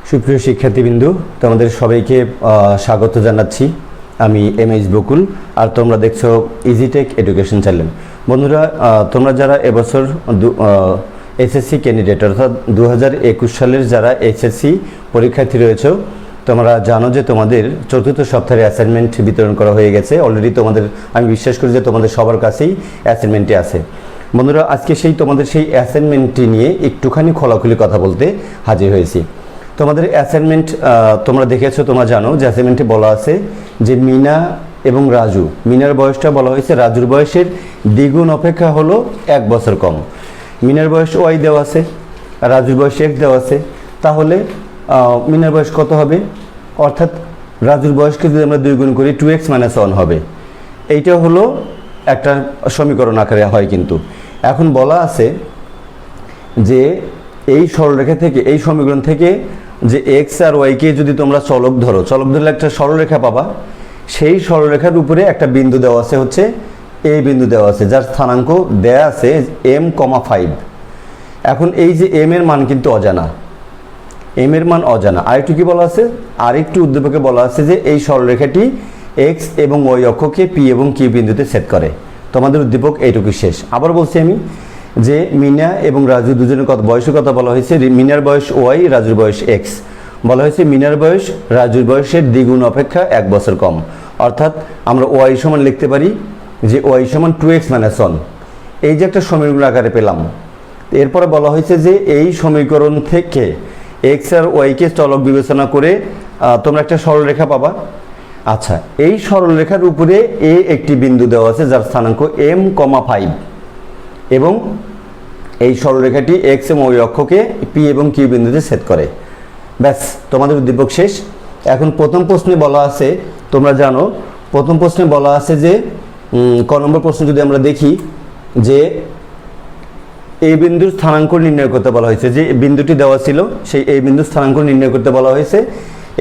সুপ্রিয় শিক্ষার্থীবৃন্দু, তোমাদের সবাইকে স্বাগত জানাচ্ছি। আমি এমএইচ বকুল, আর তোমরা দেখছো ইজিটেক এডুকেশন চ্যানেল। বন্ধুরা, তোমরা যারা এবছর এসএসসি ক্যান্ডিডেট অর্থাৎ 2021 সালের যারা এসএসসি পরীক্ষার্থী রয়েছে, তোমরা জানো যে তোমাদের চতুর্থ সপ্তাহের অ্যাসাইনমেন্ট বিতরণ করা হয়ে গেছে অলরেডি। আমি বিশ্বাস করি যে তোমাদের সবার কাছেই অ্যাসাইনমেন্টটি আছে। বন্ধুরা, আজকে তোমাদের সেই অ্যাসাইনমেন্টটি নিয়ে একটুখানি খোলাখুলি কথা বলতে হাজির হয়েছি। তোমাদের অ্যাসাইনমেন্ট তোমরা দেখেছো, তোমরা জানো যে অ্যাসাইনমেন্টে বলা আছে যে মিনা এবং রাজু, মিনার বয়সটা বলা হয়েছে রাজুর বয়সের দ্বিগুণ অপেক্ষা হলো 1 বছর কম। মিনার বয়স ওয়াই দেওয়া আছে, রাজুর বয়স X দেওয়া আছে। তাহলে মিনার বয়স কত হবে? অর্থাৎ রাজুর বয়সকে যদি আমরা 2 গুণ করি 2x - 1 হবে। এইটা হলো একটা সমীকরণ আকারে হয়। কিন্তু এখন বলা আছে যে এই সরলরেখা থেকে, এই সমীকরণ থেকে যে এক্স আর ওয়াইকে যদি তোমরা চলক ধরলে একটা সরলরেখা পাবা। সেই সরলরেখার উপরে একটা বিন্দু দেওয়া আছে, হচ্ছে এ বিন্দু দেওয়া আছে, যার স্থানাঙ্ক দেয়া আছে m,5। এখন এই যে m এর মান কিন্তু অজানা, m এর মান অজানা। আরেকটু কি বলা আছে? আরেকটু উদ্দীপকে বলা আছে যে এই সরলরেখাটি x এবং y অক্ষকে p এবং q বিন্দুতে ছেদ করে। তোমাদের উদ্দীপক এইটুকু শেষ। আবার বলছি আমি যে মিনা এবং রাজু দুজনের বয়সের কথা বলা হয়েছে। মিনার বয়স ওয়াই, রাজুর বয়স X। বলা হয়েছে মিনার বয়স রাজুর বয়সের দ্বিগুণ অপেক্ষা 1 বছর কম। অর্থাৎ আমরা ওয়াই সমান লিখতে পারি যে ওয়াই সমান 2x - 1। এই যে একটা সমীকরণ আকারে পেলাম। এরপরে বলা হয়েছে যে এই সমীকরণ থেকে এক্স আর ওয়াইকে চলক বিবেচনা করে তোমরা একটা সরলরেখা পাবা। আচ্ছা, এই সরলরেখার উপরে এ একটি বিন্দু দেওয়া আছে যার স্থানাঙ্ক m,5 এবং এই সরলরেখাটি এক্স এবং ওই অক্ষকে পি এবং কিউ বিন্দুতে ছেদ করে। ব্যাস, তোমাদের উদ্দীপক শেষ। এখন প্রথম প্রশ্নে বলা আছে, তোমরা জানো প্রথম প্রশ্নে বলা আছে যে ক নম্বর প্রশ্ন যদি আমরা দেখি যে এই বিন্দুর স্থানাঙ্ক নির্ণয় করতে বলা হয়েছে। যে বিন্দুটি দেওয়া ছিল সেই এই বিন্দুর স্থানাঙ্ক নির্ণয় করতে বলা হয়েছে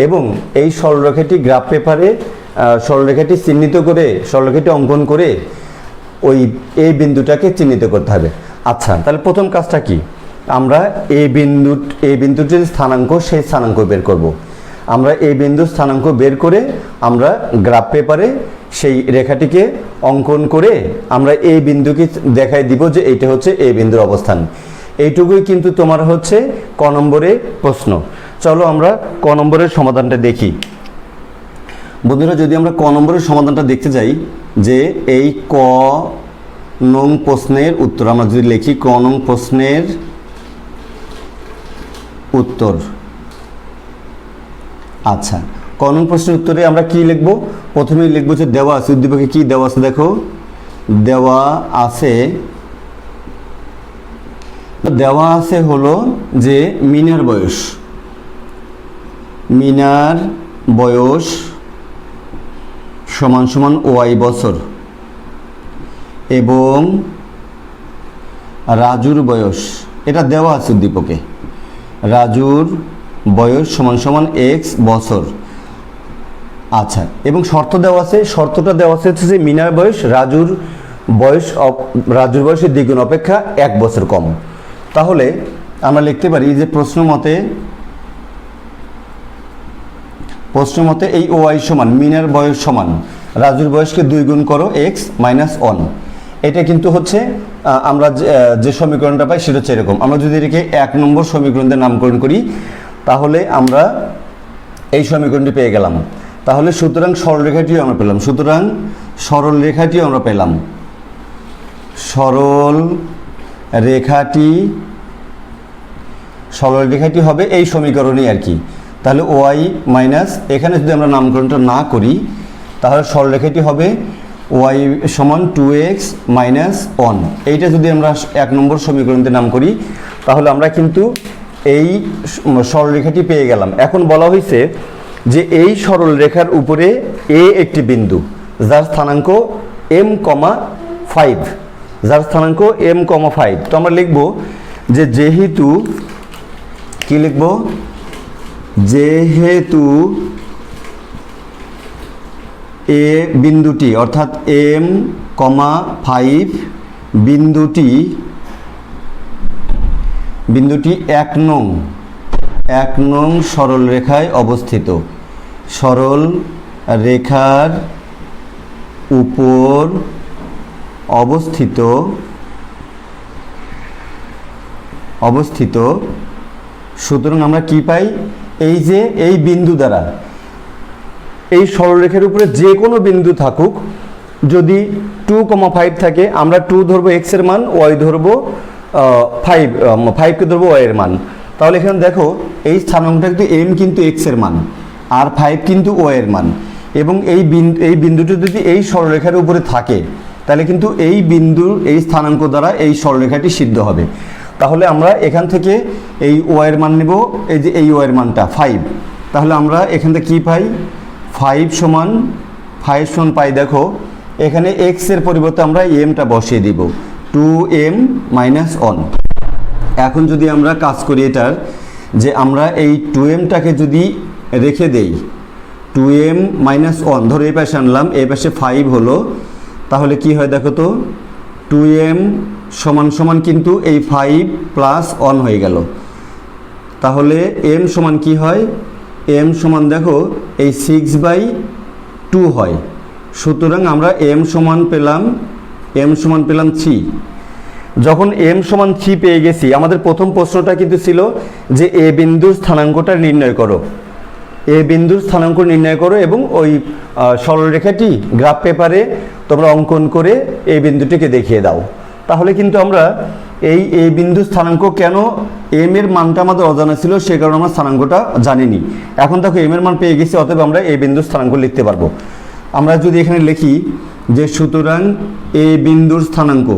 এবং এই সরলরেখাটি গ্রাফ পেপারে সরলরেখাটি চিহ্নিত করে, সরলরেখাটি অঙ্কন করে ওই এই বিন্দুটাকে চিহ্নিত করতে হবে। আচ্ছা, তাহলে প্রথম কাজটা কি? আমরা এই বিন্দুটির স্থানাঙ্ক, সেই স্থানাঙ্ক বের করব। আমরা এই বিন্দুর স্থানাঙ্ক বের করে আমরা গ্রাফ পেপারে সেই রেখাটিকে অঙ্কন করে আমরা এই বিন্দুকে দেখাই দিব যে এইটা হচ্ছে এই বিন্দুর অবস্থান। এইটুকুই কিন্তু তোমার হচ্ছে ক নম্বরের প্রশ্ন। চলো আমরা ক নম্বরের সমাধানটা দেখি। বন্ধুরা, যদি আমরা ক নম্বরের সমাধানটা দেখতে যাই, যে এই ক নং প্রশ্নের উত্তর আমরা যদি লিখি, ক নং প্রশ্নের উত্তর। আচ্ছা, ক নং প্রশ্নের উত্তরে আমরা কি লিখব? প্রথমেই লিখব যে দেওয়া আছে, উদ্দীপকে কি দেওয়া আছে দেখো। দেওয়া আছে হলো যে মিনার বয়স সমান সমান ওয়াই বছর এবং রাজুর বয়স, এটা দেওয়া আছে উদ্দীপকে, রাজুর বয়স সমান সমান x বছর। আচ্ছা, এবং শর্ত দেওয়া আছে, শর্তটা দেওয়া আছে হচ্ছে যে মিনার বয়স রাজুর বয়সের দ্বিগুণ অপেক্ষা 1 বছর কম। তাহলে আমরা লিখতে পারি যে প্রশ্ন মতে এই ওয়াই সমান মিনার বয়স সমান রাজুর বয়সকে 2 গুণ করো x - 1। এটা কিন্তু হচ্ছে আমরা যে সমীকরণটা পাই সেটা হচ্ছে এরকম। আমরা যদি এটাকে 1 নম্বর সমীকরণের নামকরণ করি তাহলে আমরা এই সমীকরণটি পেয়ে গেলাম। তাহলে সুতরাং সরলরেখাটিও আমরা পেলাম। সরলরেখাটি হবে এই সমীকরণই আর কি। তাহলে ওয়াই মাইনাস, এখানে যদি আমরা নামকরণটা না করি তাহলে সরলরেখাটি হবে ওয়াই সমান 2x - 1। এইটা যদি আমরা 1 নম্বর সমীকরণতে নাম করি তাহলে আমরা কিন্তু এই সরলরেখাটি পেয়ে গেলাম। এখন বলা হয়েছে যে এই সরলরেখার উপরে এ একটি বিন্দু যার স্থানাঙ্ক m,5, তো আমরা লিখব যে যেহেতু এ বিন্দুটি অর্থাৎ m,5 বিন্দুটি 1 নং 1 নং সরল রেখায় অবস্থিত, সরল রেখার উপর অবস্থিত সুতরাং আমরা কি পাই, এই যে এই বিন্দু দ্বারা এই সরলরেখার উপরে যে কোনো বিন্দু থাকুক, যদি 2,5 থাকে আমরা 2 ধরবো x এর মান, y ধরবো 5কে ধরবো y এর মান। তাহলে এখানে দেখো এই স্থানাঙ্কটা কিন্তু m কিন্তু x এর মান আর 5 কিন্তু y এর মান, এবং এই বিন্দুটি যদি এই সরলরেখার উপরে থাকে তাহলে কিন্তু এই বিন্দুর এই স্থানাঙ্ক দ্বারা এই সরলরেখাটি সিদ্ধ হবে। তাহলে আমরা এখান থেকে এই y এর মান নেব, এই যে এই y এর মানটা 5, তাহলে আমরা এখান থেকে কি পাই, 5 সমান পাই, দেখো এখানে x এর পরিবর্তে আমরা mটা বসিয়ে দিব, 2m - 1। এখন যদি আমরা কাজ করি এটার, যে আমরা এই 2mটাকে যদি রেখে দেই, 2m - 1 ধরো এই পাশে আনলাম, এই পাশে 5 হলো, তাহলে কি হয় দেখো তো, 2m সমান কিন্তু এই 5 + 1 হয়ে গেল। তাহলে m সমান কি হয়, m সমান দেখো এই 6/2 হয়। সুতরাং আমরা m সমান পেলাম 3। যখন m সমান 3 পেয়ে গেছি, আমাদের প্রথম প্রশ্নটা কিন্তু ছিল যে এ বিন্দুর স্থানাঙ্কটা নির্ণয় করো, এ বিন্দুর স্থানাঙ্ক নির্ণয় করো এবং ওই সরলরেখাটি গ্রাফ পেপারে তোমরা অঙ্কন করে এই বিন্দুটিকে দেখিয়ে দাও। তাহলে কিন্তু আমরা এই বিন্দুর স্থানাঙ্ক, কেন m এর মানটা আমাদের অজানা ছিল, সে কারণে আমরা স্থানাঙ্কটা জানিনি। এখন দেখো m এর মান পেয়ে গেছি, অতএব আমরা এই বিন্দুর স্থানাঙ্ক লিখতে পারবো। আমরা যদি এখানে লিখি যে সুতরাং এ বিন্দুর স্থানাঙ্ক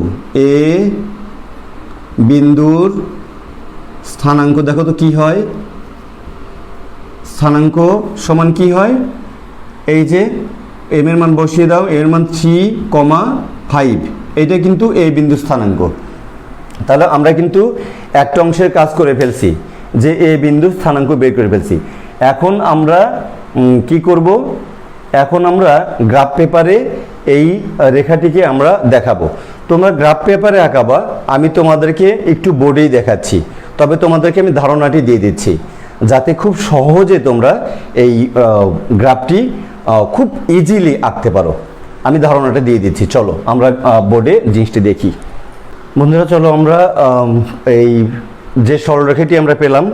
দেখো তো কি হয়, স্থানাঙ্ক সমান কি হয়, এই যে m এর মান বসিয়ে দাও, এর মান 3,5, এটা কিন্তু এই বিন্দুর স্থানাঙ্ক। তাহলে আমরা কিন্তু একটা অংশের কাজ করে ফেলছি, যে এই বিন্দুর স্থানাঙ্ক বের করে ফেলছি। এখন আমরা কি করব, এখন আমরা গ্রাফ পেপারে এই রেখাটিকে আমরা দেখাবো। তোমরা গ্রাফ পেপারে আঁকাবা, আমি তোমাদেরকে একটু বোর্ডেই দেখাচ্ছি, তবে তোমাদেরকে আমি ধারণাটি দিয়ে দিচ্ছি যাতে খুব সহজে তোমরা এই গ্রাফটি খুব ইজিলি আঁকতে পারো। আমি ধারণাটা দিয়ে দিচ্ছি, চলো আমরা বোর্ডে জিনিসটি দেখি। বন্ধুরা চলো আমরা এই যে সরলরেখাটি আমরা পেলাম,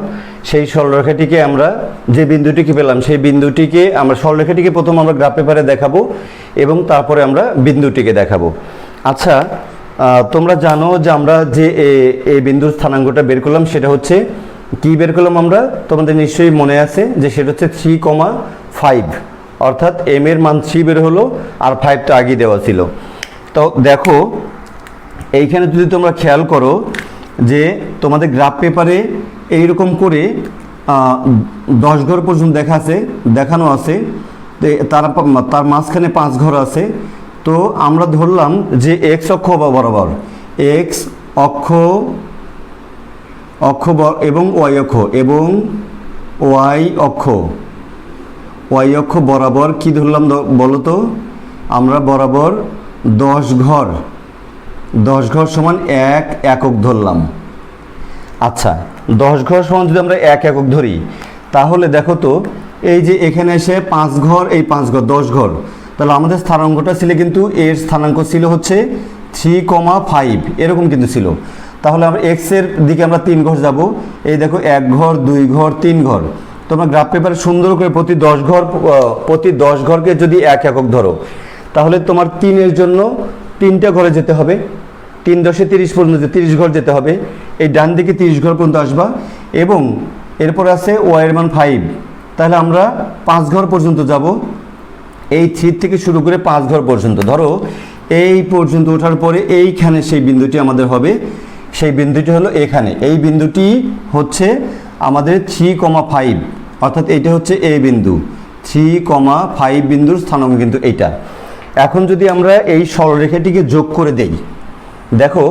সেই সরলরেখাটিকে আমরা যে বিন্দুটিকে পেলাম, সেই বিন্দুটিকে আমরা সরলরেখাটিকে প্রথম আমরা গ্রাফ পেপারে দেখাবো এবং তারপরে আমরা বিন্দুটিকে দেখাবো। আচ্ছা, তোমরা জানো যে আমরা যে এই বিন্দুর স্থানাঙ্কটা বের করলাম, সেটা হচ্ছে কি বের করলাম আমরা, তোমাদের নিশ্চয়ই মনে আছে যে সেটা হচ্ছে 3,5, অর্থাৎ m এর মান 3 বের হলো আর 5টা আগে দেওয়া ছিল। তো দেখো এইখানে যদি তোমরা খেয়াল করো যে তোমাদের গ্রাফ পেপারে এইরকম করে 10 ঘর পর্যন্ত দেখানো আছে, তার মাঝখানে 5 ঘর আছে। তো আমরা ধরলাম যে x অক্ষ বরাবর, x অক্ষ এবং y অক্ষ বরাবর কি ধরলাম বলো তো, আমরা বরাবর 10 ঘর সমান 1 একক ধরলাম। আচ্ছা, 10 ঘর সমান যদি আমরা 1 একক ধরি, তাহলে দেখো তো এই যে এখানে এসে 5 ঘর, এই 5 ঘর 10 ঘর, তাহলে আমাদের স্থানাঙ্কটা ছিল কিন্তু এর স্থানাঙ্ক ছিল হচ্ছে 3,5 এরকম কিন্তু ছিল। তাহলে আমরা x এর দিকে আমরা 3 ঘর যাব, এই দেখো 1 ঘর 2 ঘর 3 ঘর। তোমরা গ্রাফ পেপারে সুন্দর করে প্রতি 10 ঘরকে যদি 1 একক ধরো, তাহলে তোমার 3 এর জন্য 3টা ঘরে যেতে হবে, 3 × 10 = 30 পর্যন্ত 30 ঘর যেতে হবে। এই ডান দিকে 30 ঘর পর্যন্ত আসবা, এবং এরপর আছে y এর মান 5, তাহলে আমরা 5 ঘর পর্যন্ত যাব। এই 3 থেকে শুরু করে 5 ঘর পর্যন্ত, ধরো এই পর্যন্ত ওঠার পরে এইখানে সেই বিন্দুটি আমাদের হবে, সেই বিন্দুটি হলো এখানে, এই বিন্দুটি হচ্ছে আমাদের 3,5, অর্থাৎ এইটা হচ্ছে এই বিন্দু, 3,5 বিন্দুর স্থানাঙ্ক কিন্তু এইটা। এখন যদি আমরা এই সরলরেখাটিকে যোগ করে দেই, দেখো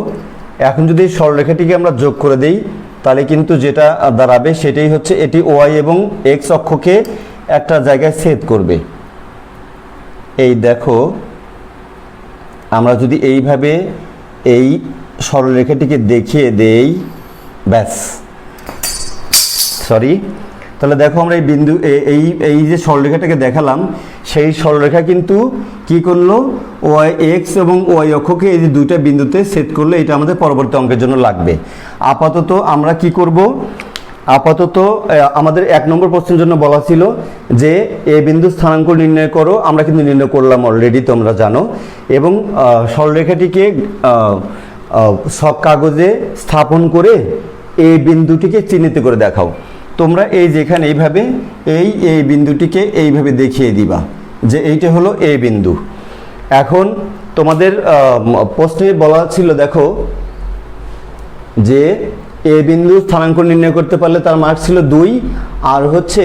এখন যদি এই সরলরেখাটিকে আমরা যোগ করে দেই, তাহলে কিন্তু যেটা দাঁড়াবে সেটাই হচ্ছে এটি y এবং x অক্ষকে একটা জায়গায় ছেদ করবে। এই দেখো আমরা যদি এইভাবে এই সরলরেখাটিকে দেখিয়ে দেই, ব্যাস সরি, তাহলে দেখো আমরা এই বিন্দু এই এই যে সরলরেখাটাকে দেখালাম, সেই সরলরেখা কিন্তু কি করলো, ওয়াই এক্স এবং ওয়াই অক্ষকে এই যে দুইটা বিন্দুতে সেট করলো। এটা আমাদের পরবর্তী অঙ্কের জন্য লাগবে। আপাতত আমরা কি করব, আপাতত আমাদের 1 নম্বর প্রশ্নের জন্য বলা ছিল যে এ বিন্দু স্থানাঙ্ক নির্ণয় করো, আমরা কিন্তু নির্ণয় করলাম অলরেডি, তোমরা জানো। এবং সরলরেখাটিকে সব কাগজে স্থাপন করে এই বিন্দুটিকে চিহ্নিত করে দেখাও। তোমরা এই যেখানে এইভাবে এই বিন্দুটিকে এইভাবে দেখিয়ে দিবা যে এইটা হলো এ বিন্দু। এখন তোমাদের প্রশ্নে বলা ছিল, দেখো যে এ বিন্দু স্থানাঙ্ক নির্ণয় করতে পারলে তার মার্ক ছিল 2, আর হচ্ছে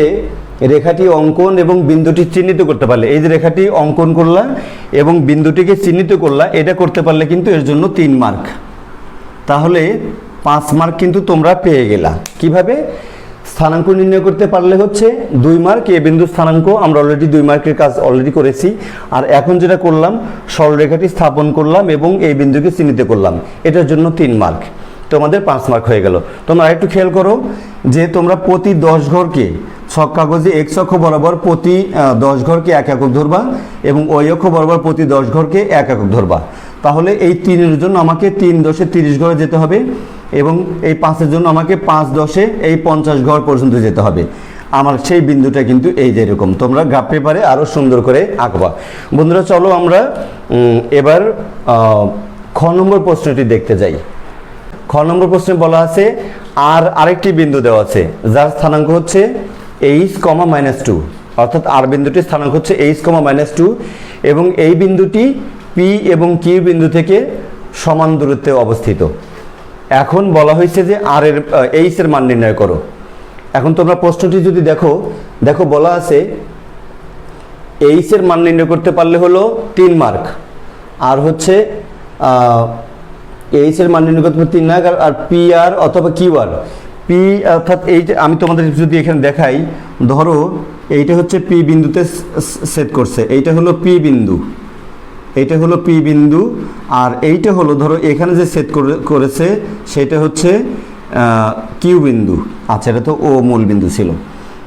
রেখাটি অঙ্কন এবং বিন্দুটি চিহ্নিত করতে পারলে, এই যে রেখাটি অঙ্কন করলা এবং বিন্দুটিকে চিহ্নিত করলা, এটা করতে পারলে কিন্তু এর জন্য 3 মার্ক। তাহলে 5 মার্ক কিন্তু তোমরা পেয়ে গেলা। কিভাবে? স্থানাঙ্ক নির্ণয় করতে পারলে হচ্ছে 2 মার্ক, এ বিন্দু স্থানাঙ্ক আমরা অলরেডি 2 মার্কের কাজ অলরেডি করেছি। আর এখন যেটা করলাম, সরলরেখাটি স্থাপন করলাম এবং এই বিন্দুকে চিহ্নিত করলাম, এটার জন্য 3 মার্ক, তোমাদের 5 মার্ক হয়ে গেল। তোমরা আরেকটু খেয়াল করো যে তোমরা প্রতি 10 ঘরকে ছক কাগজে এক্স অক্ষ বরাবর প্রতি 10 ঘরকে 1 একক ধরবা এবং ওই অক্ষ বরাবর প্রতি 10 ঘরকে 1 একক ধরবা। তাহলে এই 3-এর জন্য আমাকে 3 10-এ 30 ঘরে যেতে হবে এবং এই 5-এর জন্য আমাকে 5 10-এ এই 50 ঘর পর্যন্ত যেতে হবে। আমার সেই বিন্দুটা কিন্তু এই যে এরকম, তোমরা গ্রাফ পেপারে আরও সুন্দর করে আঁকবা। বন্ধুরা চলো আমরা এবার খ নম্বর প্রশ্নটি দেখতে যাই। খ নম্বর প্রশ্নে বলা আছে আরেকটি বিন্দু দেওয়া আছে যার স্থানাঙ্ক হচ্ছে h, -2, অর্থাৎ আর বিন্দুটির স্থানাঙ্ক হচ্ছে h, -2 এবং এই বিন্দুটি P এবং Q বিন্দু থেকে সমান দূরত্বে অবস্থিত। এখন বলা হয়েছে যে h এর মান নির্ণয় করো। এখন তোমরা প্রশ্নটি যদি দেখো বলা আছে h এর মান নির্ণয় করতে পারলে হলো 3 মার্ক, আর হচ্ছে h এর মান নির্ণয় করতে পারলে 3 মার্ক, আর পি আর অথবা কিউ আর, পি অর্থাৎ এই যে আমি তোমাদের যদি এখানে দেখাই, ধরো এইটা হচ্ছে পি বিন্দুতে সেট করছে, এইটা হলো পি বিন্দু, এইটা হলো পি বিন্দু, আর এইটা হলো ধরো এখানে যে সেট করেছে সেটা হচ্ছে কিউ বিন্দু। আচ্ছা, এটা তো ও মূল বিন্দু ছিল,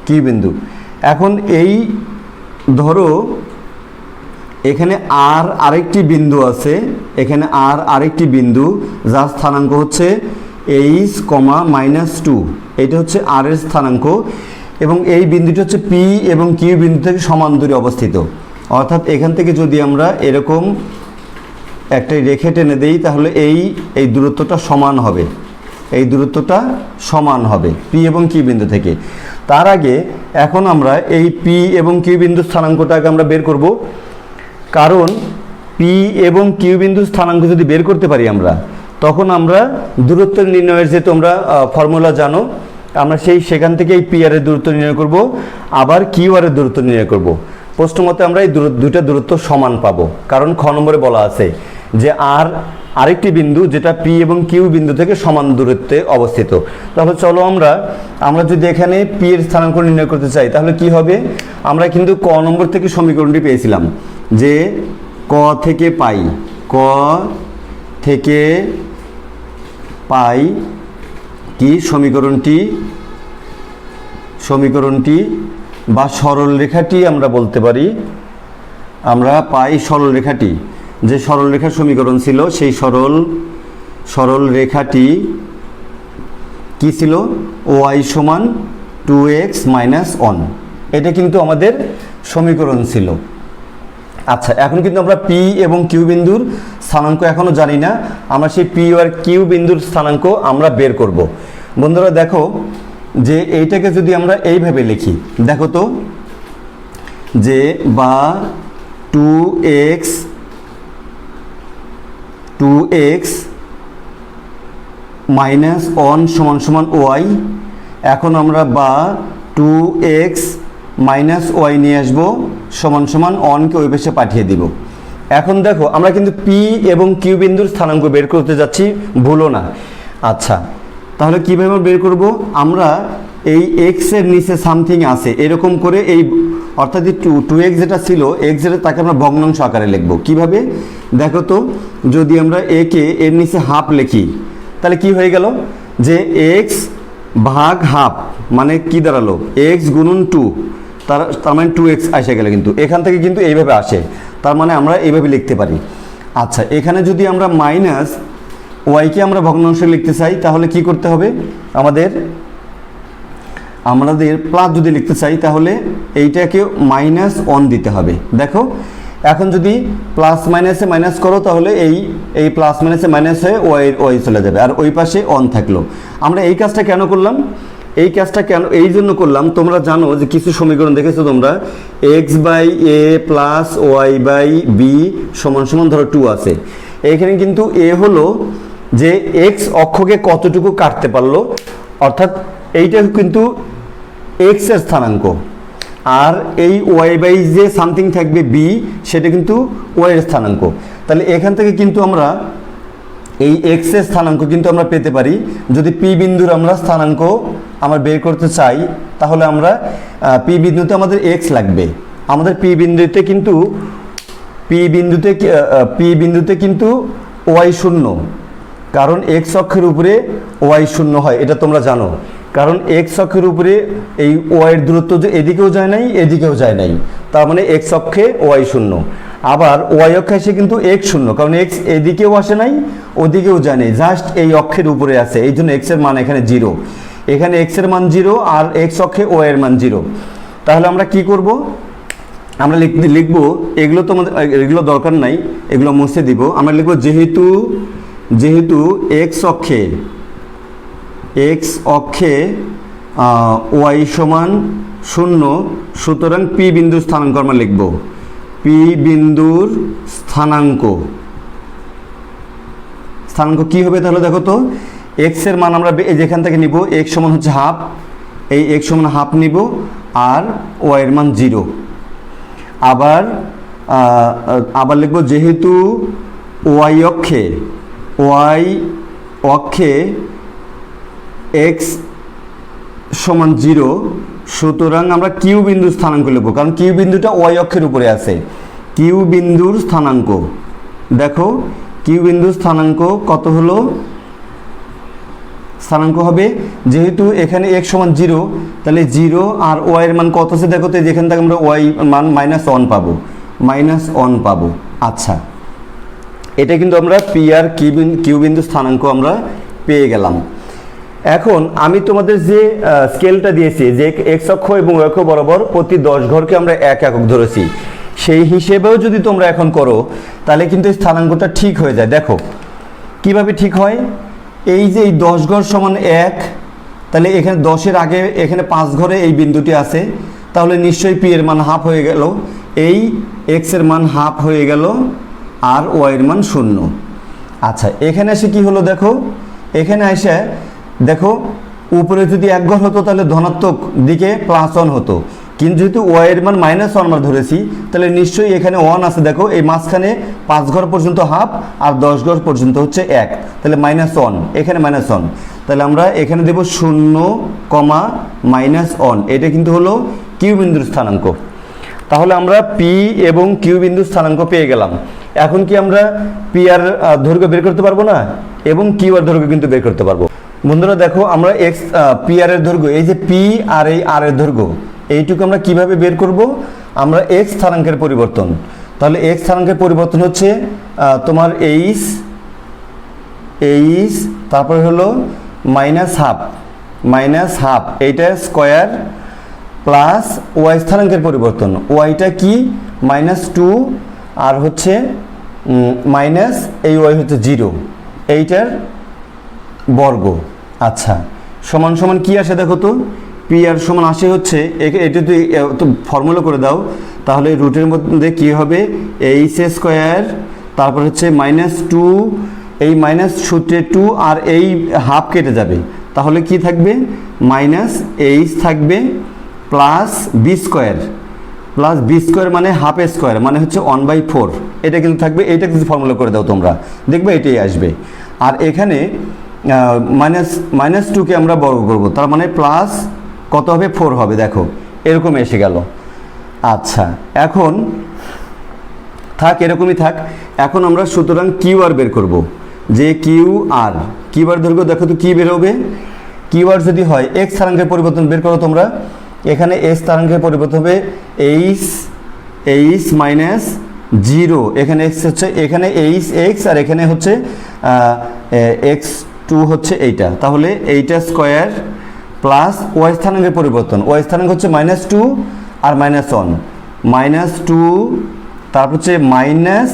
কিউ বিন্দু। এখন এই ধরো এখানে আরেকটি বিন্দু আছে, এখানে আরেকটি বিন্দু যার স্থানাঙ্ক হচ্ছে h, -2, এটা হচ্ছে আর এর স্থানাঙ্ক এবং এই বিন্দুটি হচ্ছে পি এবং কিউ বিন্দু থেকে সমান দূরে অবস্থিত। অর্থাৎ এখান থেকে যদি আমরা এরকম একটা রেখে টেনে দেই তাহলে এই দূরত্বটা সমান হবে, এই দূরত্বটা সমান হবে পি এবং কিউ বিন্দু থেকে। তার আগে এখন আমরা এই পি এবং কিউ বিন্দু স্থানাঙ্কটাকে আমরা বের করব, কারণ পি এবং কিউ বিন্দু স্থানাঙ্ক যদি বের করতে পারি আমরা, তখন আমরা দূরত্ব নির্ণয়ের যে তোমরা ফর্মুলা জানো, আমরা সেখান থেকে এই পি আর এর দূরত্ব নির্ণয় করব, আবার কিউ আর এর দূরত্ব নির্ণয় করব। প্রশ্ন মতে আমরা এই দুইটা দূরত্ব সমান পাবো, কারণ খ নম্বরে বলা আছে যে আরেকটি বিন্দু যেটা পি এবং কিউ বিন্দু থেকে সমান দূরত্বে অবস্থিত। তাহলে চলো আমরা যদি এখানে পি এর স্থানাঙ্ক নির্ণয় করতে চাই তাহলে কি হবে, আমরা কিন্তু ক নম্বর থেকে সমীকরণটি পেয়েছিলাম যে ক থেকে পাই কি সমীকরণটি বা সরল রেখাটি আমরা বলতে পারি, আমরা পাই সরল রেখাটি, যে সরল রেখার সমীকরণ ছিল সেই সরল রেখাটি কি ছিল, y সমান 2x - 1, এটা কিন্তু আমাদের সমীকরণ ছিল। আচ্ছা, এখন কিন্তু আমরা পি এবং কিউ বিন্দুর স্থানাঙ্ক এখনো জানি না, আমরা সেই পি আর কিউ বিন্দুর স্থানাঙ্ক আমরা বের করব। বন্ধুরা দেখো যে এইটাকে যদি আমরা এইভাবে লিখি, দেখো তো যে বা 2x -1 সমান y। এখন আমরা বা 2x - y নিয়ে আসবো সমান 1কে ওই পাশে পাঠিয়ে দিব। এখন দেখো আমরা কিন্তু পি এবং কিউ বিন্দুর স্থানাঙ্ক বের করতে যাচ্ছি, ভুলো না। আচ্ছা, তাহলে কীভাবে বের করব, আমরা এই এক্স এর নিচে সামথিং আছে এরকম করে, এই অর্থাৎ 2x যেটা ছিল এক্স যেটা, তাকে আমরা ভগ্নাংশ আকারে লিখব। কিভাবে দেখো তো, যদি আমরা একে এর নিচে হাফ লিখি তাহলে কি হয়ে গেল যে x ভাগ হাফ মানে কি দাঁড়ালো এক্স গুণন 2, তার মানে 2x আসে গেলে কিন্তু এখান থেকে কিন্তু এইভাবে আসে, তার মানে আমরা এইভাবে লিখতে পারি। আচ্ছা, এখানে যদি আমরা মাইনাস ওয়াইকে আমরা ভগ্নাংশে লিখতে চাই তাহলে কি করতে হবে, আমাদের প্লাস যদি লিখতে চাই তাহলে এইটাকে -1 দিতে হবে। দেখো এখন যদি প্লাস মাইনাসে মাইনাস করো তাহলে এই প্লাস মাইনাসে মাইনাস হয়ে ওয়াই চলে যাবে, আর ওই পাশে অন থাকলো। আমরা এই কাজটা কেন করলাম, এই কাজটা কেন এই জন্য করলাম, তোমরা জানো যে কিছু সমীকরণ দেখেছো তোমরা x/a প্লাস y/b সমান সমান ধরো 2 আছে। এখানে কিন্তু এ হলো যে এক্স অক্ষকে কতটুকু কাটতে পারলো, অর্থাৎ এইটা কিন্তু এক্স এর স্থানাঙ্ক, আর এই y/, যে সামথিং থাকবে b সেটা কিন্তু y এর স্থানাঙ্ক। তাহলে এখান থেকে কিন্তু আমরা এই এক্স এর স্থানাঙ্ক কিন্তু আমরা পেতে পারি। যদি পি বিন্দুর আমরা স্থানাঙ্ক আমরা বের করতে চাই তাহলে আমরা পি বিন্দুতে আমাদের এক্স লাগবে, আমাদের পি বিন্দুতে কিন্তু ওয়াই শূন্য, কারণ এক্স অক্ষের উপরে ওয়াই শূন্য হয়, এটা তোমরা জানো। কারণ এক্স অক্ষের উপরে এই ওয়াইয়ের দূরত্ব যে এদিকেও যায় নাই এদিকেও যায় নাই, তার মানে এক্স অক্ষে ওয়াই শূন্য। আবার ওয়াই অক্ষে এসে কিন্তু এক্স শূন্য, কারণ এক্স এদিকেও আসে নাই ওদিকেও যায় নাই, জাস্ট এই অক্ষের উপরে আছে, এই জন্য এক্সের মান এখানে 0, এখানে এক্সের মান 0 আর এক্স অক্ষে ওয়াইয়ের মান 0। তাহলে আমরা কি করব, আমরা লিখবো এগুলো এগুলো দরকার নাই, এগুলো মুছে দিব। আমরা লিখবো যেহেতু এক্স অক্ষে ওয়াই সমান 0, সুতরাং পি বিন্দুর স্থানাঙ্ক আমরা লিখব, পি বিন্দুর স্থানাঙ্ক কি হবে তাহলে দেখো তো, এক্স এর মান আমরা যেখান থেকে নিব এক্স সমান হচ্ছে হাফ, এই এক্স সমান হাফ নিব, আর ওয়াই এর মান 0। আবার লিখব যেহেতু ওয়াই অক্ষে এক্স সমান 0, সুতরাং আমরা কিউ বিন্দুর স্থানাঙ্ক লিখব, কারণ কিউ বিন্দুটা ওয়াই অক্ষের উপরে আছে। কিউ বিন্দুর স্থানাঙ্ক, দেখো কিউ বিন্দুর স্থানাঙ্ক কত হলো, স্থানাঙ্ক হবে যেহেতু এখানে এক্স সমান 0, তাহলে 0 আর ওয়াই এর মান কত আছে দেখো তো, যেখান থেকে আমরা ওয়াই মান -1 পাবো, -1 পাবো। আচ্ছা, এটা কিন্তু আমরা পি আর কিউ বিন্দু স্থানাঙ্ক আমরা পেয়ে গেলাম। এখন আমি তোমাদের যে স্কেলটা দিয়েছি যে এক্স অক্ষ এবং ওয়াই অক্ষ বরাবর প্রতি 10 ঘরকে আমরা 1 একক ধরেছি, সেই হিসেবেও যদি তোমরা এখন করো তাহলে কিন্তু এই স্থানাঙ্কটা ঠিক হয়ে যায়। দেখো কিভাবে ঠিক হয়, এই যে এই 10 ঘর সমান 1, তাহলে এখানে 10-এর আগে এখানে 5 ঘরে এই বিন্দুটি আছে, তাহলে নিশ্চয়ই পি এর মান হাফ হয়ে গেল, এই এক্স এর মান হাফ হয়ে গেল, আর ওয়াই এর মান 0। আচ্ছা, এখানে এসে কি হলো দেখো, এখানে এসে দেখো উপরে যদি 1 ঘর হতো তাহলে ধনাত্মক দিকে +1 হতো, কিন্তু যেহেতু ওয়াই এর মান -1 আমরা ধরেছি তাহলে নিশ্চয়ই এখানে 1 আছে। দেখো এই মাঝখানে 5 ঘর পর্যন্ত হাফ আর 10 ঘর পর্যন্ত হচ্ছে 1, তাহলে -1, এখানে -1, তাহলে আমরা এখানে দেব 0, -1, এটা কিন্তু হলো কিউ বিন্দুর স্থানাঙ্ক। তাহলে আমরা পি এবং কিউ বিন্দুর স্থানাঙ্ক পেয়ে গেলাম। এখন কি আমরা পি আর দৈর্ঘ্য বের করতে পারবো না, এবং কিউ আর দৈর্ঘ্য কিন্তু বের করতে পারবো। বন্ধুরা দেখো আমরা পি আর এর দৈর্ঘ্য, এই যে পি আর এই আর এর দৈর্ঘ্য, এইটুকু আমরা কিভাবে বের করব, আমরা এক্স স্থানাঙ্কের পরিবর্তন। তাহলে এক্স স্থানাঙ্কের পরিবর্তন হচ্ছে তোমার এইচ, তারপরে হলো -হাফ, এইটা স্কোয়ার প্লাস ওয়াই স্থানাঙ্কের পরিবর্তন, ওয়াইটা কি -2 আর হচ্ছে মাইনাস এই ওয়াই হচ্ছে 0, এইটার বর্গ। আচ্ছা, সমান সমান কি আসে দেখো তো, পি আর সমান আসে হচ্ছে, এটা যদি ফর্মুলা করে দাও তাহলে রুটের মধ্যে কি হবে, এইচ স্কোয়ার, তারপর হচ্ছে -2, এই মাইনাস সূত্রে 2 আর এই হাফ কেটে যাবে, তাহলে কি থাকবে -এইচ থাকবে প্লাস বি স্কোয়ার মানে হাফ স্কোয়ার মানে হচ্ছে 1/4, এটা কিন্তু থাকবে। এইটা কিন্তু ফর্মুলা করে দাও তোমরা, দেখবে এটাই আসবে। আর এখানে -2কে আমরা বর্গ করব, তার মানে প্লাস কত হবে, 4 হবে। দেখো এরকম এসে গেল। আচ্ছা, এখন থাক, এরকমই থাক। এখন আমরা সুতরাং কিউ আর বের করব, যে কিউ আর দৈর্ঘ্য দেখো তো কি বের হবে, কিউ আর যদি হয় এক্স স্থানাঙ্কের পরিবর্তন বের করো তোমরা। এখানে এক্স স্থানাঙ্কের পরিবর্তন হবে এইচ মাইনাস 0, এখানে এক্স হচ্ছে, এখানে এইচ এক্স আর এখানে হচ্ছে x2 হচ্ছে এইটা, তাহলে এইটা স্কোয়ার প্লাস ওয়াই স্থানাঙ্কের পরিবর্তন, ওয়াই স্থানাঙ্ক হচ্ছে -2 আর -1, -2 তারপর হচ্ছে মাইনাস,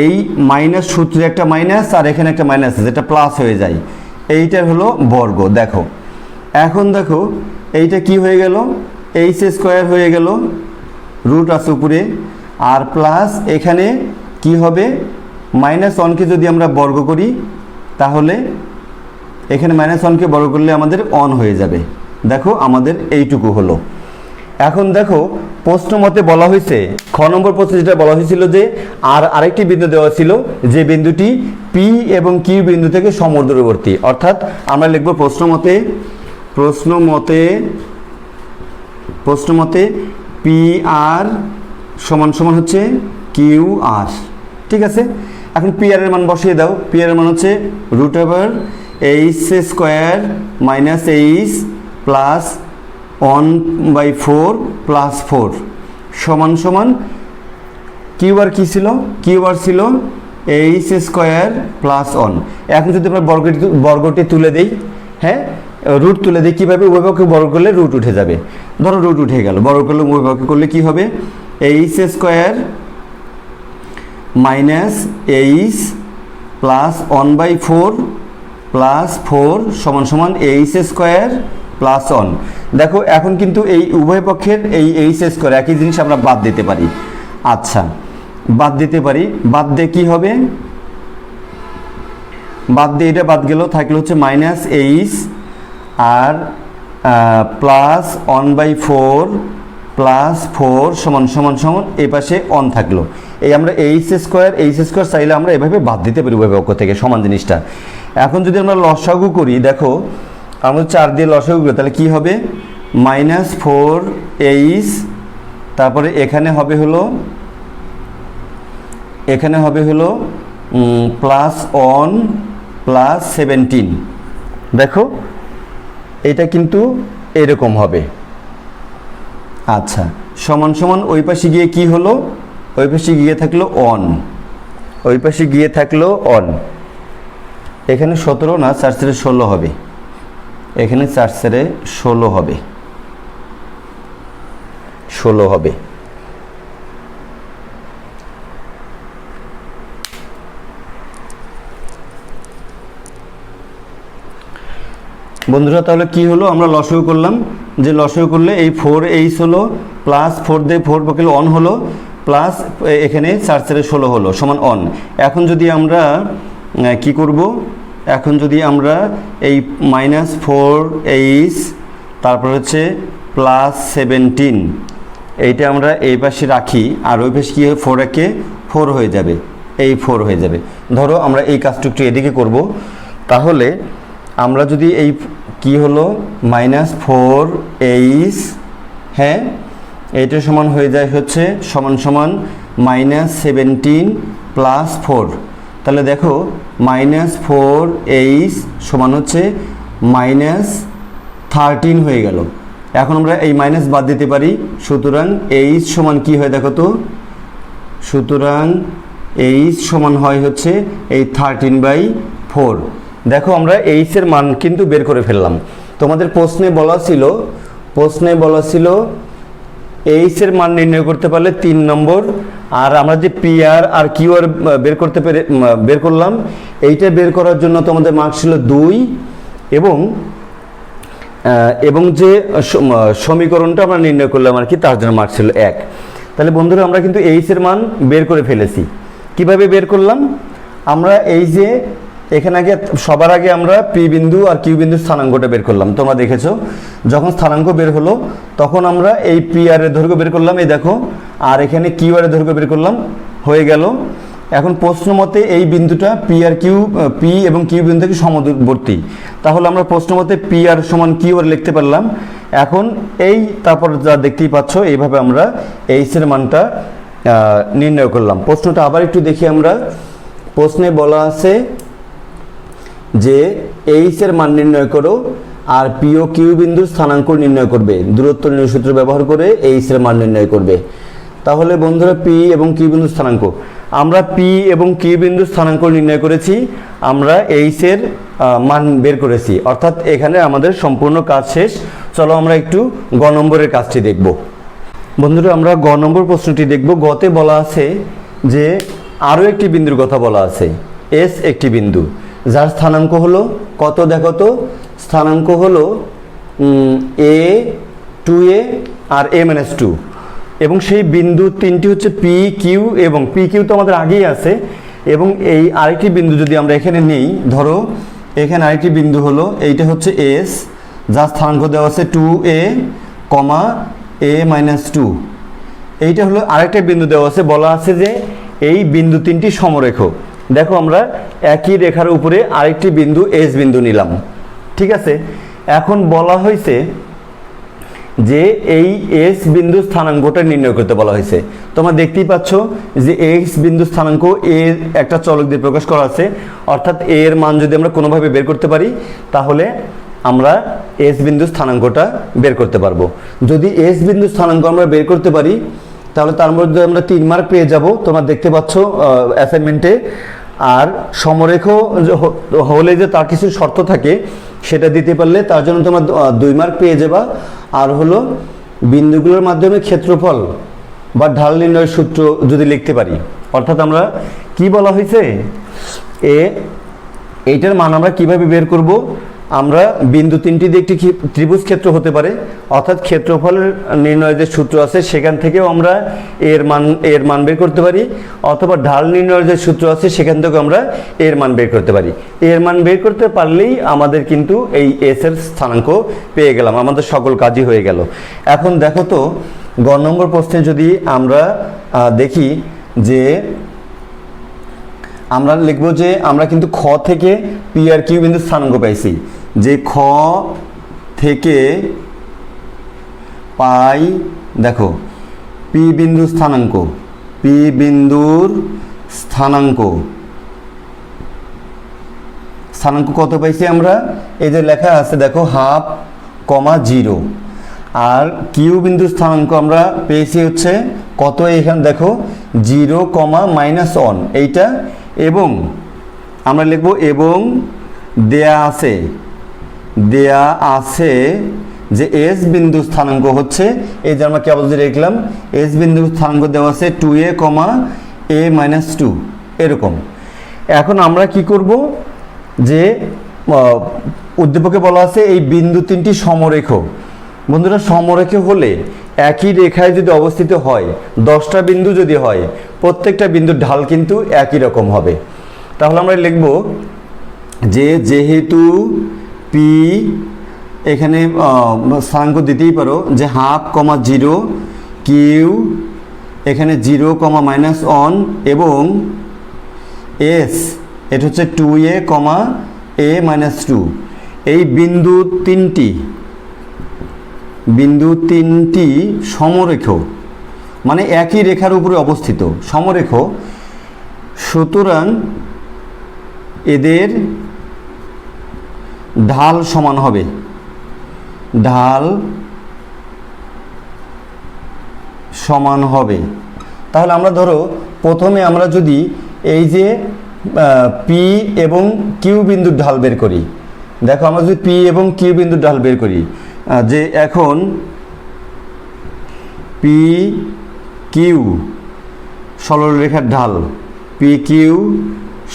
এই মাইনাস সূত্রে একটা মাইনাস আর এখানে একটা মাইনাস যেটা প্লাস হয়ে যায়, এইটার হলো বর্গ। দেখো এখন দেখো এইটা কি হয়ে গেল, এইচ স্কোয়ার হয়ে গেল, রুট আছে উপরে, আর প্লাস এখানে কি হবে, -1কে যদি আমরা বর্গ করি তাহলে এখানে -1কে বর্গ করলে আমাদের অন হয়ে যাবে। দেখো আমাদের এইটুকু হলো। এখন দেখো প্রশ্ন মতে বলা হয়েছে, খ নম্বর প্রশ্নে যেটা বলা হয়েছিল যে আরেকটি বিন্দু দেওয়া ছিল যে বিন্দুটি পি এবং কিউ বিন্দু থেকে সমদূরবর্তী, অর্থাৎ আমরা লিখব প্রশ্ন মতে পি আর সমান সমান হচ্ছে কিউ আর। ঠিক আছে, এখন পি আর এর মান বসিয়ে দাও। পি আর এর মান হচ্ছে √এইচ² মাইনাস এইচ প্লাস 1/4 প্লাস 4 সমান সমান কিউ আর কি ছিল, কিউ আর ছিল h² প্লাস 1। এখন যদি আমরা বর্গটি তুলে দিই, হ্যাঁ রুট তুলে দিই, কীভাবে, উভয় পক্ষে বর্গ করলে রুট উঠে যাবে। ধরো রুট উঠে গেল, বর্গ করলে উভয় পক্ষে করলে কি হবে, h² minus H plus 1/4 plus 4 সমান সমান h² প্লাস 1। দেখো এখন কিন্তু এই উভয় পক্ষের এই h² একই জিনিস আমরা বাদ দিতে পারি। আচ্ছা বাদ দিতে পারি, বাদ দিয়ে কী হবে, বাদ দিয়ে এটা বাদ গেল, থাকলে হচ্ছে -h আর প্লাস 1/4 প্লাস 4 সমান সমান সমান এই পাশে 1 থাকলো। এই আমরা h² চাইলে আমরা এভাবে বাদ দিতে পারি উভয় পক্ষ থেকে সমান জিনিসটা। এখন যদি আমরা লসাগু করি, দেখো আমরা 4 দিয়ে লসাগু করি তাহলে কি হবে, -4h, তারপরে এখানে হবে হলো +1 প্লাস 17। দেখো এটা কিন্তু এরকম হবে। আচ্ছা সমান সমান ওই পাশে গিয়ে কি হলো, ওই পাশে গিয়ে থাকলো 1, ওই পাশে গিয়ে থাকলো 1, এখানে 17 না 4/16 হবে, এখানে 4/16 হবে, 16 হবে। বন্ধুরা তাহলে কি হলো, আমরা লসাগু করলাম, যে লসাগু করলে এই 4h হলো প্লাস 4 দিয়ে 4 পকেল 1 হলো প্লাস এখানে 4/16 হলো সমান 1। এখন যদি আমরা কি করব, এখন যদি আমরা এই -4h তারপর হচ্ছে প্লাস 17 এইটা আমরা এই পাশে রাখি, আর ওই পাশে কি হয় 4 4 হয়ে যাবে, এই 4 হয়ে যাবে। ধরো আমরা এই কাজটা একটু এদিকে করব, তাহলে আমরা যদি এই কি হলো -4h, হ্যাঁ এইটা সমান হয়ে যায় হচ্ছে সমান সমান -17 প্লাস 4, তাহলে দেখো -4h সমান হচ্ছে -13 হয়ে গেল। এখন আমরা এই মাইনাস বাদ দিতে পারি, সুতরাং h সমান কি হয় দেখো তো, সুতরাং h সমান হয় হচ্ছে এই 13/4। দেখো আমরা h এর মান কিন্তু বের করে ফেললাম। তোমাদের প্রশ্নে বলা ছিল h এর মান নির্ণয় করতে পারলে 3 নম্বর, আর আমরা যে পি আর কিউ আর বের করলাম, এইটা বের করার জন্য তোমাদের মার্ক ছিল 2, এবং যে সমীকরণটা আমরা নির্ণয় করলাম আর কি তার জন্য মার্ক ছিল 1। তাহলে বন্ধুরা আমরা কিন্তু h এর মান বের করে ফেলেছি। কিভাবে বের করলাম, আমরা এই যে এখানে সবার আগে আমরা পি বিন্দু আর কিউ বিন্দুর স্থানাঙ্কটা বের করলাম। তোমরা দেখেছো যখন স্থানাঙ্ক বের হলো তখন আমরা এই পি আর এর দৈর্ঘ্য বের করলাম, এই দেখো, আর এখানে কিউ আর এর দৈর্ঘ্য বের করলাম, হয়ে গেল। এখন প্রশ্ন মতে এই বিন্দুটা পি এবং কিউ বিন্দু থেকে সমদূরবর্তী, তাহলে আমরা প্রশ্ন মতে পি আর সমান কিউ আর লিখতে পারলাম। এখন এই তারপর যা দেখতেই পাচ্ছ এইভাবে আমরা এইচ এর মানটা নির্ণয় করলাম। প্রশ্নটা আবার একটু দেখি আমরা। প্রশ্নে বলা আছে যে এইচ এর মান নির্ণয় করো আর পি ও কিউ বিন্দুর স্থানাঙ্ক নির্ণয় করবে, দূরত্ব নির্ণয় সূত্র ব্যবহার করে এইচ এর মান নির্ণয় করবে। তাহলে বন্ধুরা পি এবং কিউ বিন্দুর স্থানাঙ্ক, আমরা পি এবং কিউ বিন্দুর স্থানাঙ্ক নির্ণয় করেছি, আমরা এইচ এর মান বের করেছি, অর্থাৎ এখানে আমাদের সম্পূর্ণ কাজ শেষ। চলো আমরা একটু গ নম্বরের কাজটি দেখব। বন্ধুরা আমরা গ নম্বর প্রশ্নটি দেখব। গতে বলা আছে যে আরও একটি বিন্দুর কথা বলা আছে, এস একটি বিন্দু যার স্থানাঙ্ক হলো কত, দেখো তো, স্থানাঙ্ক হলো এ, 2a আর a-2, এবং সেই বিন্দু তিনটি হচ্ছে পি কিউ, এবং পি কিউ তো আমাদের আগেই আছে, এবং এই আরেকটি বিন্দু যদি আমরা এখানে নেই, ধরো এখানে আরেকটি বিন্দু হলো এইটা হচ্ছে এস, যার স্থানাঙ্ক দেওয়া আছে 2a, a-2, এইটা হলো আরেকটা বিন্দু দেওয়া আছে, বলা আছে যে এই বিন্দু তিনটি সমরেখ। দেখো আমরা একই রেখার উপরে আরেকটি বিন্দু এস বিন্দু নিলাম, ঠিক আছে। এখন বলা হয়েছে যে এই এস বিন্দু স্থানাঙ্কটা নির্ণয় করতে বলা হয়েছে। তোমরা দেখতেই পাচ্ছ যে এস বিন্দু স্থানাঙ্ক এর একটা চলক দিয়ে প্রকাশ করা আছে, অর্থাৎ এর মান যদি আমরা কোনোভাবে বের করতে পারি তাহলে আমরা এস বিন্দু স্থানাঙ্কটা বের করতে পারবো। যদি এস বিন্দু স্থানাঙ্ক আমরা বের করতে পারি তাহলে তার মধ্যে আমরা 3 মার্ক পেয়ে যাব, তোমরা দেখতে পাচ্ছ অ্যাসাইনমেন্টে। আর সমরেখ হলে যে তার কিছু শর্ত থাকে সেটা দিতে পারলে তার জন্য তোমরা 2 মার্ক পেয়ে যাবা। আর হলো বিন্দুগুলোর মাধ্যমে ক্ষেত্রফল বা ঢাল নির্ণয়ের সূত্র যদি লিখতে পারি, অর্থাৎ আমরা কি বলা হয়েছে, এইটার মান আমরা কিভাবে বের করব, আমরা বিন্দু তিনটি দিয়ে একটি ত্রিভুজ ক্ষেত্র হতে পারে, অর্থাৎ ক্ষেত্রফলের নির্ণয়ের যে সূত্র আছে সেখান থেকেও আমরা এর মান বের করতে পারি, অথবা ঢাল নির্ণয়ের যে সূত্র আছে সেখান থেকেও আমরা এর মান বের করতে পারি। এর মান বের করতে পারলেই আমাদের কিন্তু এই এস এর স্থানাঙ্ক পেয়ে গেলাম, আমাদের সকল কাজই হয়ে গেল। এখন দেখো তো গ নম্বর প্রশ্নে যদি আমরা দেখি যে আমরা লিখব যে আমরা কিন্তু খ থেকে পি আর কিউ বিন্দুর স্থানাঙ্ক পাইছি, যে খ থেকে পাই, দেখো পি বিন্দুর স্থানাঙ্ক, পি বিন্দুর স্থানাঙ্ক কত পাইছি আমরা, এই যে লেখা আছে দেখো 1/2, 0, আর কিউ বিন্দুর স্থানাঙ্ক আমরা পেয়েছি হচ্ছে কত, এখানে দেখো 0, -1 এইটা, এবং আমরা লিখব এবং দেয়া আছে যে এস বিন্দু স্থানাঙ্ক হচ্ছে, এই যে আমরা কেবল যে লিখলাম এস বিন্দু স্থানাঙ্ক দেওয়া আছে 2a, a-2, এরকম। এখন আমরা কি করব, যে উদ্দীপকে বলা আছে এই বিন্দু তিনটি সমরেখ। বন্ধুরা সমরেখ হলে একই রেখায় যদি অবস্থিত হয়, 10টা বিন্দু যদি হয়, প্রত্যেকটা বিন্দুর ঢাল কিন্তু একই রকম হবে। তাহলে আমরা লিখব যে যেহেতু পি, এখানে স্থানাঙ্ক দিতেই পারো যে 1/2, 0, কিউ এখানে 0, -1, এবং এস এটা হচ্ছে 2a, a-2, এই বিন্দু তিনটি সমরেখ, মানে একই রেখার উপরে অবস্থিত সমরেখ, সুতরাং এদের ঢাল সমান হবে, তাহলে আমরা ধরো প্রথমে আমরা যদি এই যে পি এবং কিউ বিন্দুর ঢাল বের করি, দেখো আমরা যদি পি এবং কিউ বিন্দুর ঢাল বের করি, যে এখন পি কিউ সরল রেখার ঢাল, পি কিউ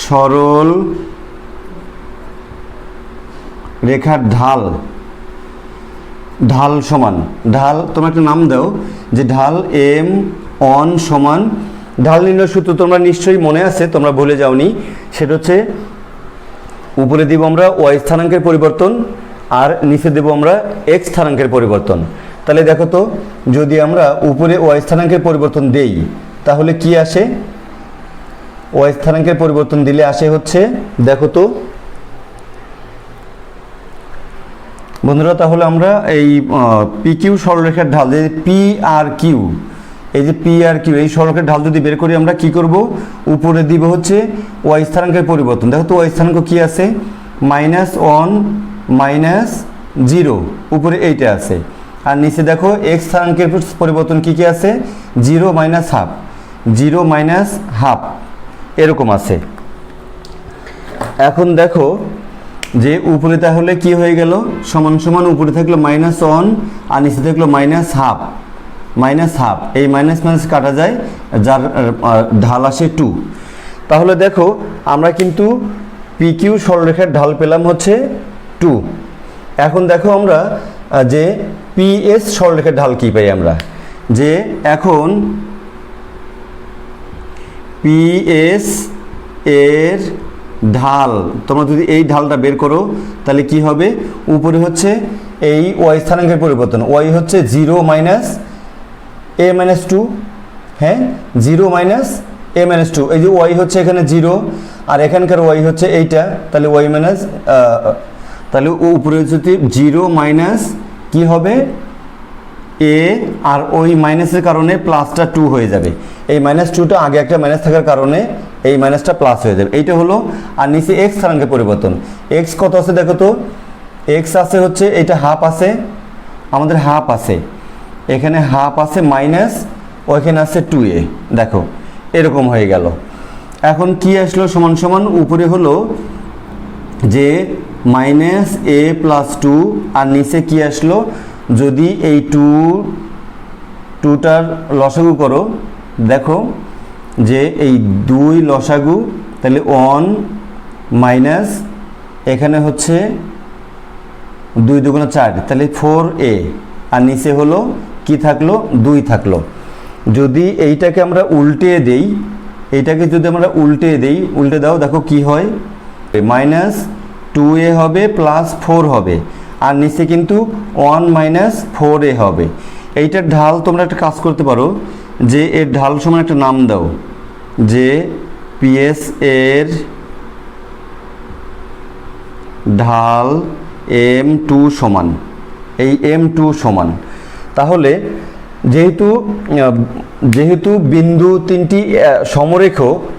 সরল রেখার ঢাল সমান, ঢাল তোমরা একটা নাম দাও যে ঢাল m1 সমান, ঢাল নির্ণয় সূত্র তোমরা নিশ্চয়ই মনে আছে, তোমরা ভুলে যাওনি, সেটা হচ্ছে উপরে দিব আমরা y স্থানাঙ্কের পরিবর্তন আর নিচে দেব আমরা x স্থানাঙ্কের পরিবর্তন। তাহলে দেখো তো যদি আমরা উপরে y স্থানাঙ্কের পরিবর্তন দেই তাহলে কি আসে, y স্থানাঙ্কের পরিবর্তন দিলে আসে হচ্ছে, দেখো তো বন্ধুরা, তাহলে আমরা এই পি কিউ সরলরেখার ঢাল, যে পি আর কিউ, এই যে পি আর কিউ এই সরলরেখার ঢাল যদি বের করি আমরা কি করব, উপরে দিব হচ্ছে y স্থানাঙ্কের পরিবর্তন। দেখো তো y স্থানাঙ্ক কি আছে, -1, 0, উপরে এইটা আছে। আর নিচে দেখো x স্থানাঙ্কের পরিবর্তন কি কি আছে, 0 মাইনাস হাফ, 0 মাইনাস হাফ এরকম আছে। এখন দেখো যে উপরে তাহলে কি হয়ে গেল, সমান সমান উপরে থাকলো -1 আর নিচে থাকলো -হাফ, -হাফ, এই মাইনাস মাইনাস কাটা যায়, যার ঢাল আসে 2। তাহলে দেখো আমরা কিন্তু PQ সরলরেখার ঢাল পেলাম হচ্ছে 2। এখন দেখো আমরা যে PS সরলরেখার ঢাল কি পাই আমরা, যে এখন PS এর ঢাল তোমরা যদি এই ঢালটা বের করো তাহলে কি হবে, উপরে হচ্ছে এই y স্থানাঙ্কের পরিবর্তন, y হচ্ছে 0 মাইনাস a মাইনাস 2, হ্যাঁ 0 মাইনাস a মাইনাস 2, এই যে y হচ্ছে এখানে 0 আর এখানকার y হচ্ছে এইটা, তাহলে y মাইনাস, তাহলে উপরে যদি 0 মাইনাস কি হবে a, আর ওই মাইনাসের কারণে প্লাসটা 2 হয়ে যাবে, এই -2টা আগে একটা মাইনাস থাকার কারণে এই মাইনাসটা প্লাস হয়ে যাবে, এইটা হলো। আর নিচে x স্থানাঙ্কের পরিবর্তন, x কত আছে দেখো তো, x আছে হচ্ছে এটা হাফ আছে, আমাদের হাফ আছে, এখানে হাফ আছে মাইনাস, ওইখানে আছে 2a, দেখো এরকম হয়ে গেল। এখন কি আসলো, সমান সমান উপরে হলো যে -a + 2 আর নিচে কি আসলো, যদি এই 2টার লসাগু করো, দেখো যে এই 2 লসাগু, তাহলে 1 মাইনাস এখানে হচ্ছে 2 × 2 = 4, তাহলে 4a আর নিচে হলো কি থাকলো, 2 থাকলো। যদি এইটাকে আমরা উল্টে দেই, এইটাকে যদি আমরা উল্টে দেই, উল্টে দাও, দেখো কি হয়, -2a হবে +4 হবে, আর নিচে কিন্তু 1 - 4a হবে। এইটার ঢাল তোমরা একটা কাজ করতে পারো, যে এর ঢাল সমান একটা নাম দাও, যে PS এর ঢাল M2 সমান, এই M2 সমান। তাহলে যেহেতু বিন্দু তিনটি সমরেখ,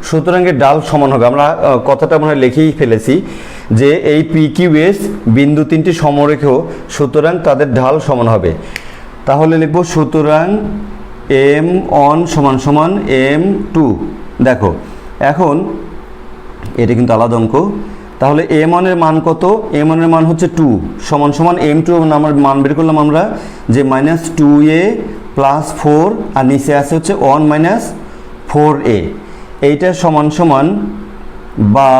সুতরাং এর ঢাল সমান হবে। আমরা কথাটা মনে হয় লিখেই ফেলেছি যে এই PQS বিন্দু তিনটি সমরেখ, সুতরাং তাদের ঢাল সমান হবে। তাহলে লিখব সুতরাং M1 = M2। দেখো এখন এটা কিন্তু আলাদা অঙ্ক, তাহলে M1 এর মান কত, M1 এর মান হচ্ছে 2 = M2 আমার মান বের করলাম আমরা, যে -2a + 4 আর নিচে আছে হচ্ছে 1 - 4a, এইটা সমান বা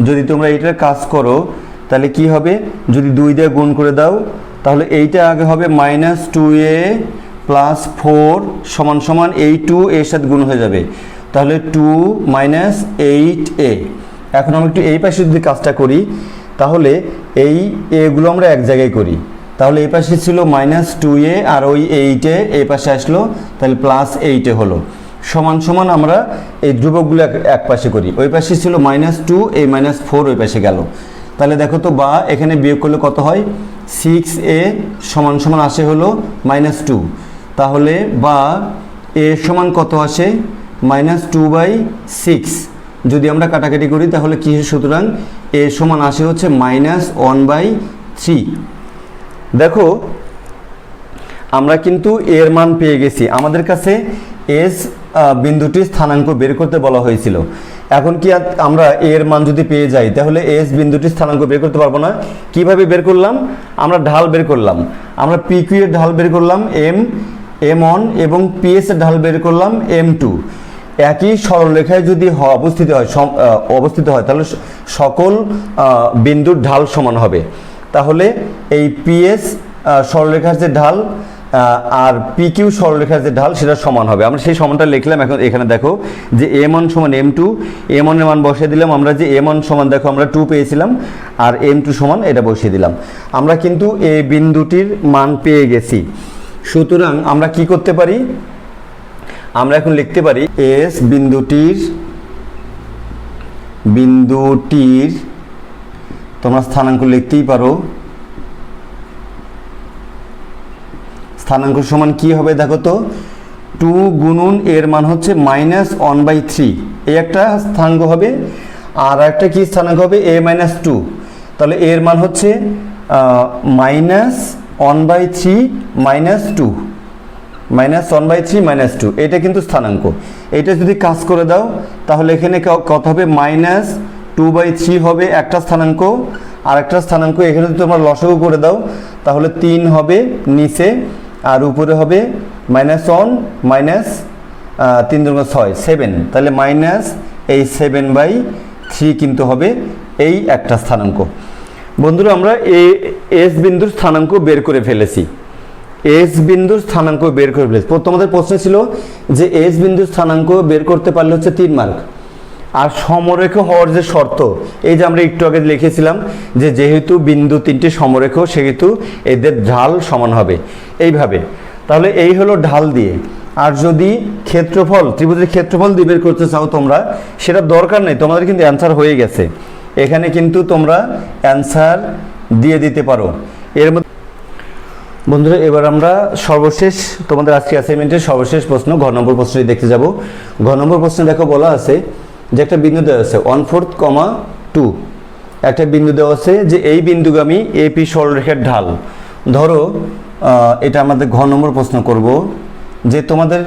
যদি তোমরা এইটার কাজ করো তাহলে কি হবে, যদি 2 দিয়ে গুণ করে দাও তাহলে এইটা আগে হবে -2a + 4 = এই 2 এর সাথে গুণ হয়ে যাবে, তাহলে 2 - 8a। এখন আমরা একটু এই পাশে যদি কাজটা করি, তাহলে এই এগুলো আমরা এক জায়গায় করি, তাহলে এই পাশে ছিল -2a আর ওই 8a এই পাশে আসলো, তাহলে +8a হলো, সমান আমরা এই ধ্রুবকগুলো এক পাশে করি, ওই পাশে ছিল -2, এই -4 ওই পাশে গেল, তাহলে দেখো তো বা এখানে বিয়োগ করলে কত হয়, 6a সমান আসে হলো -2, তাহলে বা a সমান কত আসে, -2/6। যদি আমরা কাটাকাটি করি তাহলে কি, সুতরাং a সমান আসে হচ্ছে -1/3। দেখো আমরা কিন্তু এর মান পেয়ে গেছি, আমাদের কাছে S বিন্দুটির স্থানাঙ্ক বের করতে বলা হয়েছিল। এখন কি আমরা এর মান যদি পেয়ে যাই তাহলে S বিন্দুটির স্থানাঙ্ক বের করতে পারবো না। কিভাবে বের করলাম, আমরা ঢাল বের করলাম, আমরা PQ এর ঢাল বের করলাম M1 এবং PS এর ঢাল বের করলাম M2। একই সরলরেখায় যদি অবস্থিত হয় তাহলে সকল বিন্দুর ঢাল সমান হবে। তাহলে এই PS সরলরেখার যে ঢাল আর PQ সরলরেখার যে ঢাল সেটা সমান হবে। আমরা সেই সমানটা লিখলাম। এখন এখানে দেখো যে M1 = M2, M1 এর মান বসিয়ে দিলাম আমরা, যে M1 সমান দেখো আমরা 2 পেয়েছিলাম, আর M2 সমান এটা বসিয়ে দিলাম। আমরা কিন্তু এই বিন্দুটির মান পেয়ে গেছি। সুতরাং আমরা কি করতে পারি, আমরা এখন লিখতে পারি S বিন্দুটির তোমরা স্থানাঙ্ক লিখতেই পারো। স্থানাঙ্ক সমান কি হবে দেখো তো, 2 গুণন এর মান হচ্ছে -1/3, এই একটা স্থানাঙ্ক হবে, আর একটা কি স্থানাঙ্ক হবে a - 2, তাহলে এর মান হচ্ছে -1/3 -2, -1/3 -2, এটা কিন্তু স্থানাঙ্ক। এটা যদি কাজ করে দাও তাহলে এখানে কত হবে, -2/3 হবে একটা স্থানাঙ্ক, আর একটা স্থানাঙ্ক এখানে যদি তোমরা লসাগু করে দাও তাহলে 3 হবে নিচে, আর উপরে হবে -1 -3 × 6 7, তাহলে এই 7/3 কিন্তু হবে এই একটা স্থানাঙ্ক। বন্ধুরা আমরা এস বিন্দুর স্থানাঙ্ক বের করে ফেলেছি, এস বিন্দুর স্থানাঙ্ক বের করে ফেলেছি। তোমাদের প্রশ্ন ছিল যে এস বিন্দুর স্থানাঙ্ক বের করতে পারলে হচ্ছে 3 মার্ক। আর সমরেখ হওয়ার যে শর্ত, এই যে আমরা একটু আগে লিখেছিলাম যে যেহেতু বিন্দু 3টি সমরেখ সেহেতু এদের ঢাল সমান হবে এইভাবে। তাহলে এই হলো ঢাল দিয়ে। আর যদি ক্ষেত্রফল, ত্রিভুজের ক্ষেত্রফল দিয়ে বের করতে চাও তোমরা, সেটা দরকার নেই, তোমাদের কিন্তু অ্যান্সার হয়ে গেছে, এখানে কিন্তু তোমরা অ্যান্সার দিয়ে দিতে পারো। এর মধ্যে বন্ধুরা এবার আমরা সর্বশেষ তোমাদের আজকে অ্যাসাইনমেন্টের সর্বশেষ প্রশ্ন ঘ নম্বর প্রশ্নটি দেখতে যাব। ঘ নম্বর প্রশ্নে দেখো বলা আছে যে একটা বিন্দু দেওয়া আছে 1/4, 2, একটা বিন্দু দেওয়া আছে যে এই বিন্দুগামী এপি সরলরেখার ঢাল। ধরো এটা আমাদের ঘ নম্বর প্রশ্ন করব যে তোমাদের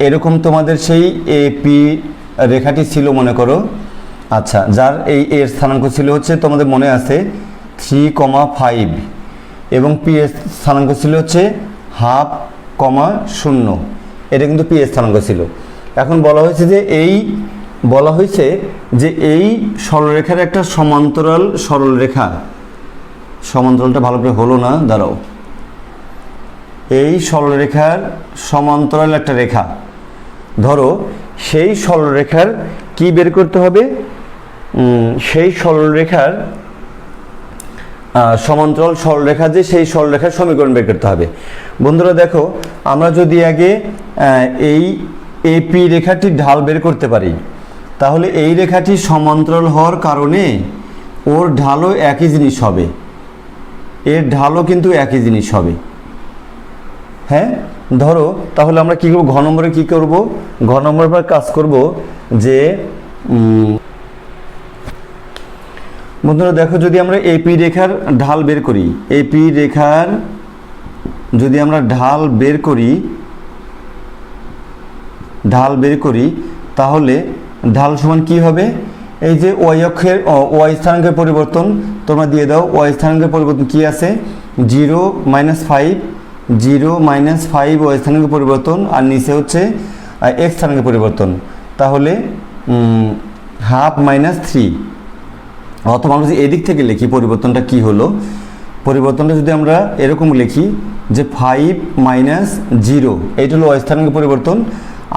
এরকম তোমাদের সেই এপি রেখাটি ছিল মনে করো, আচ্ছা, যার এর স্থানাঙ্ক ছিল হচ্ছে তোমাদের মনে আছে 3,5 এবং পি এর স্থানাঙ্ক ছিল হচ্ছে 1/2, এটা কিন্তু পি এর স্থানাঙ্ক ছিল। এখন বলা হয়েছে যে এই সরলরেখার একটা সমান্তরাল সরলরেখা, সমান্তরালটা ভালো করে হলো না, দাঁড়াও, এই সরলরেখার সমান্তরাল একটা রেখা, ধরো সেই সরলরেখার কি বের করতে হবে, সেই সরলরেখার সমান্তরাল সরলরেখা, যে সেই সরলরেখার সমীকরণ বের করতে হবে। বন্ধুরা দেখো আমরা যদি আগে এই এপি রেখাটির ঢাল বের করতে পারি তাহলে এই রেখাটি সমান্তরাল হওয়ার কারণে ওর ঢালও একই জিনিস হবে, এর ঢালও কিন্তু একই জিনিস হবে। হ্যাঁ, ধরো তাহলে আমরা কী করবো, ঘ নম্বরে কী করবো, ঘ নম্বরের পর কাজ করব যে বন্ধুরা দেখো যদি আমরা এপি রেখার ঢাল বের করি, এপি রেখার যদি আমরা ঢাল বের করি তাহলে ঢাল সমান কি হবে, এই যে ওয়াই অক্ষের ওয়াই স্থানাঙ্কের পরিবর্তন তোমরা দিয়ে দাও, ওয়াই স্থানাঙ্কের পরিবর্তন কি আছে, 0 -5, 0 -5 ওয়াই স্থানাঙ্কের পরিবর্তন, আর নিচে হচ্ছে এক্স স্থানাঙ্কের পরিবর্তন, তাহলে 1/2 -3। অথবা আমরা যদি এদিক থেকে লিখি পরিবর্তনটা কি হলো, পরিবর্তনটা যদি আমরা এরকম লিখি যে 5 - 0, এইটা হলো ওয়াই স্থানাঙ্কের পরিবর্তন,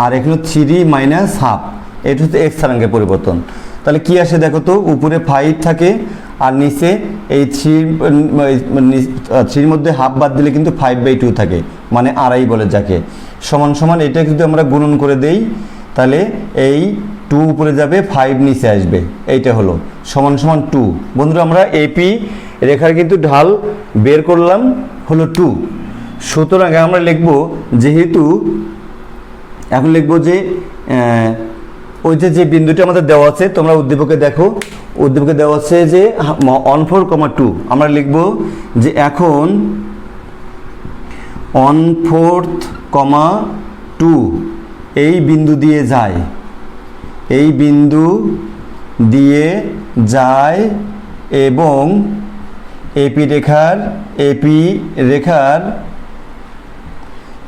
আর এখানে 3 - 1/2, এটা হচ্ছে এক্স স্থানাঙ্কের পরিবর্তন। তাহলে কি আসে দেখো তো, উপরে 5 থাকে আর নিচে এই 3 মধ্যে হাফ বাদ দিলে কিন্তু 5/2 থাকে, মানে আড়াই বলে যাকে, সমান সমান এটা যদি আমরা গুণন করে দেই তাহলে এই 2 উপরে যাবে, 5 নিচে আসবে, এইটা হলো সমান সমান 2। বন্ধুরা আমরা এপি রেখার কিন্তু ঢাল বের করলাম হলো 2। সুতরাং আমরা লিখব যেহেতু, এখন লিখব যে ওই যে বিন্দুটি আমাদের দেওয়া আছে, তোমরা উদ্দীপকে দেখো, উদ্দীপকে দেওয়া আছে যে 1/4, 2, আমরা লিখব যে এখন 1/4, 2 এই বিন্দু দিয়ে যায়, এই বিন্দু দিয়ে যায় এবং এপি রেখার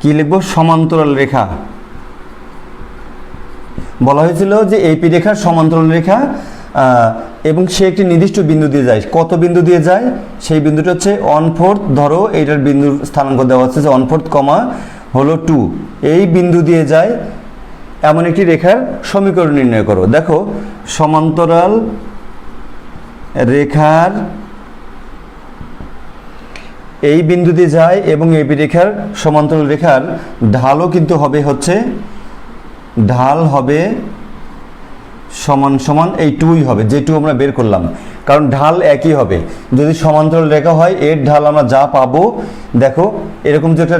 কি লিখব, সমান্তরাল রেখা। বলা হয়েছিল যে এপি রেখার সমান্তরাল রেখা এবং সে একটি নির্দিষ্ট বিন্দু দিয়ে যায়, কত বিন্দু দিয়ে যায়, সেই বিন্দুটা হচ্ছে 1/4, ধরো এইটার বিন্দুর স্থানাঙ্ক দেওয়া হচ্ছে যে 1/4, হলো 2, এই বিন্দু দিয়ে যায় এমন একটি রেখার সমীকরণ নির্ণয় করো। দেখো সমান্তরাল রেখার এই বিন্দু দিয়ে যায় এবং এপি রেখার সমান্তরাল রেখার ঢালও কিন্তু হবে হচ্ছে, ঢাল হবে সমান সমান এই 2ই হবে, যে 2 আমরা বের করলাম, কারণ ঢাল একই হবে। যদি সমান্তরাল রেখা হয় এর ঢাল আমরা যা পাবো, দেখো এরকম যে একটা